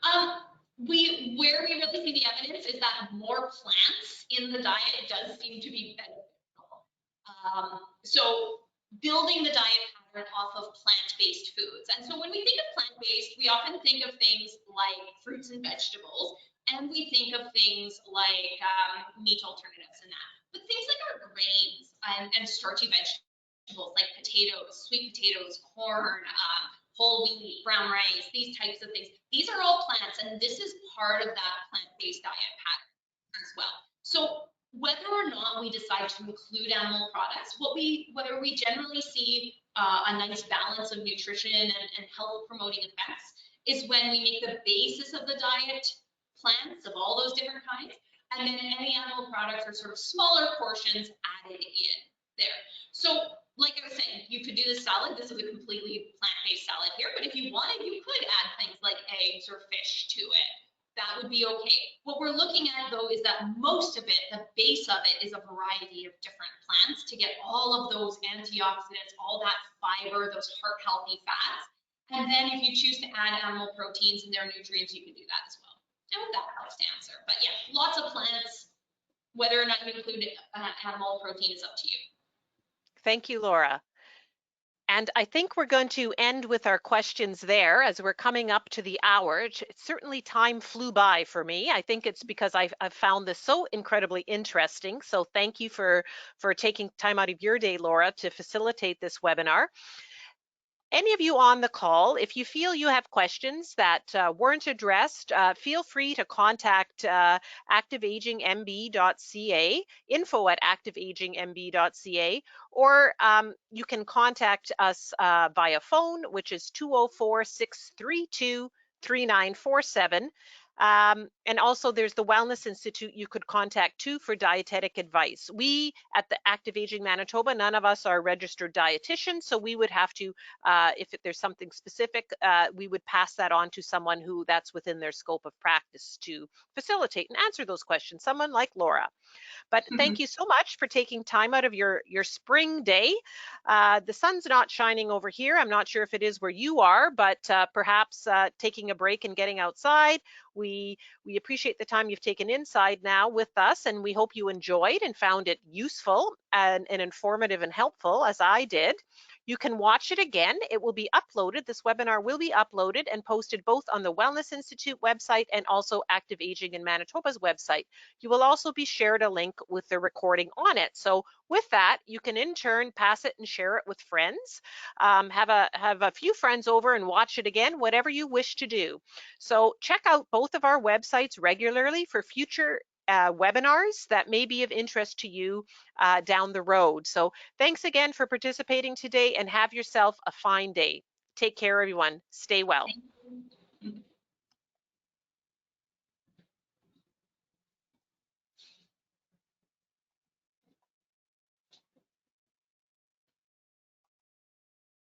Where we really see the evidence is that more plants in the diet does seem to be beneficial. So building the diet pattern off of plant-based foods. And so when we think of plant-based, we often think of things like fruits and vegetables, and we think of things like meat alternatives and that. But things like our grains and starchy vegetables like potatoes, sweet potatoes, corn, whole wheat, brown rice, these types of things, these are all plants, and this is part of that plant-based diet pattern as well. So whether or not we decide to include animal products, whether we generally see a nice balance of nutrition and health promoting effects is when we make the basis of the diet plants of all those different kinds, and then any animal products are sort of smaller portions added in there. So like I was saying, you could do the salad. This is a completely plant-based salad here, but if you wanted, you could add things like eggs or fish to it. That would be okay. What we're looking at though is that most of it, the base of it, is a variety of different plants to get all of those antioxidants, all that fiber, those heart healthy fats. And then if you choose to add animal proteins and their nutrients, you can do that as well. I hope that helps to answer. But yeah, lots of plants. Whether or not you include animal protein is up to you. Thank you, Laura. And I think we're going to end with our questions there as we're coming up to the hour. Certainly time flew by for me. I think it's because I've found this so incredibly interesting. So thank you for taking time out of your day, Laura, to facilitate this webinar. Any of you on the call, if you feel you have questions that weren't addressed, feel free to contact activaginmb.ca, info@activaginmb.ca, or you can contact us via phone, which is 204-632-3947. And also there's the Wellness Institute you could contact too for dietetic advice. We at the Active Aging Manitoba, none of us are registered dietitians, so we would have to, if there's something specific, we would pass that on to someone who that's within their scope of practice to facilitate and answer those questions, someone like Laura. But thank you so much for taking time out of your spring day. The sun's not shining over here. I'm not sure if it is where you are, but perhaps taking a break and getting outside. We appreciate the time you've taken inside now with us, and we hope you enjoyed and found it useful and informative and helpful, as I did. You can watch it again. It will be uploaded. This webinar will be uploaded and posted both on the Wellness Institute website and also Active Aging in Manitoba's website. You will also be shared a link with the recording on it. So with that, you can in turn pass it and share it with friends. Have a few friends over and watch it again, whatever you wish to do. So check out both of our websites regularly for future webinars that may be of interest to you down the road. So thanks again for participating today and have yourself a fine day. Take care, everyone. Stay well. Thank you.